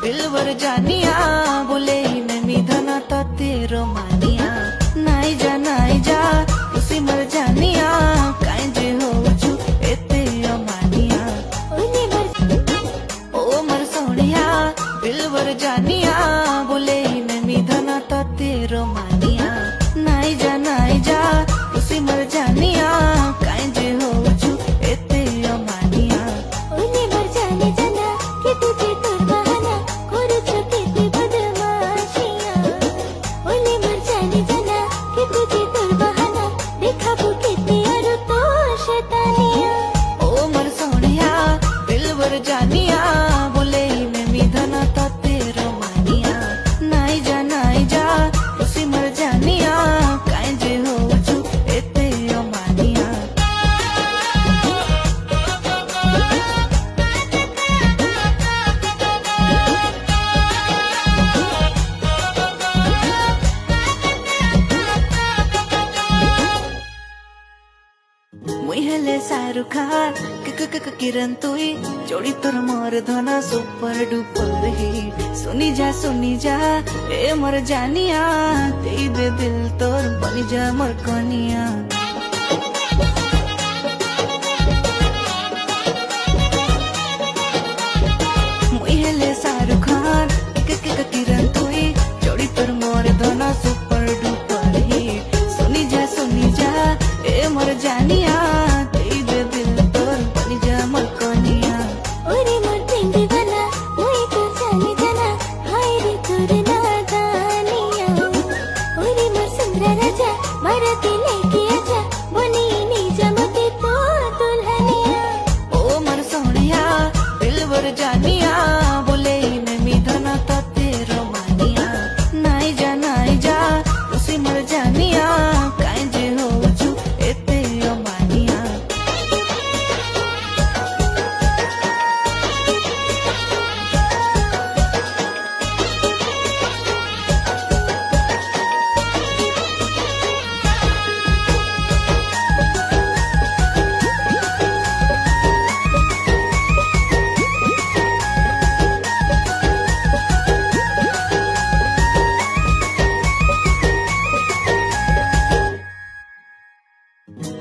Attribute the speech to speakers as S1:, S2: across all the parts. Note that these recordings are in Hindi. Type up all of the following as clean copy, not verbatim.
S1: दिलवर जानिया बोले मैं मिधना तो तेरो मानिया नाई जा खुशी मर जानिया काई जे हो छु एते अमानिया ओ मर सोनिया दिलवर जानिया बोले मैं मिधना तो तेरो मानिया नाई जा खुशी मर जानिया काई जे हो छु एते अमानिया
S2: ओले मर जाने जाना कि तुझे तोर बहाना करू छु केते बदमाशिया ओले मर जाने जाना कि तुझे तोर बहाना देखाबो केते आरो तो शैतानिया
S1: ओ मर सोनिया दिलवर जानिया बोले मैं मिधना तो तेरो मानिया नाई जा खुशी मर जानिया काई जे हो छु एते अमानिया मुई हेले शाहरुख खान किरण तुई जोड़ी तोर मोर धना सुपर डुपर हिट सुनी जा ए मोर जानिया दे दे दिल तोर बनी जा मोर कनिया मुई हेले शाहरुख खान किरण तुई जोड़ी तोर मोर धना सुपर डुपर हिट सुनी जा ए मोर जानिया दे दे दिल तोर बनी जा मोर कनिया
S2: ओरे मोर प्रेम दीवाना मुई तो जाने जाना हाय रे तोर नादानिया ओरे मोर सुंदर राजा मारती लेके आजा बनी निजा मते तो दुल्हनिया
S1: ओ मर सोनिया दिलवर जानिया बोले मैं मिधना तो तेरो मानिया नाई जा खुशी मर जानिया काई जे हो छु एते अमानिया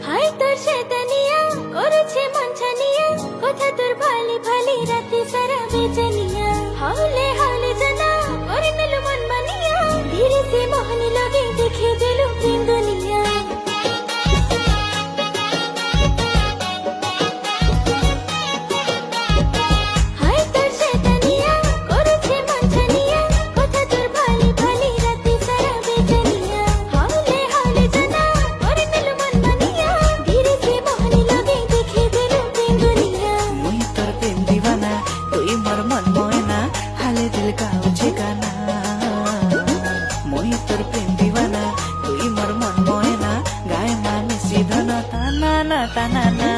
S2: हाय तोर शैतानिया करूछे मंछानिया कथा तोर भाली भाली राती सारा बेचनिया हावले हावले जना करे नलु मन मानिया धीरे से मोहनी लगे देखे दिलु प्रेम दुनिया हाय तोर शैतानिया करूछे मंछानिया कथा तोर भाली भाली राती सारा बेचनिया हावले हावले जना करे नलु मन मानिया धीरे से मोहनी लगे देखे दिलु प्रेम दुनिया
S1: मुई तोर प्रेम दीवाना तुई मोर मन मोयना हाले दिल गाउछे गाना मुई तोर प्रेम दीवाना तुई मोर मन मोयना गाय माने सीधना ताना ना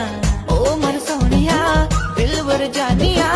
S1: ओ मर सोनिया दिलवर जानिया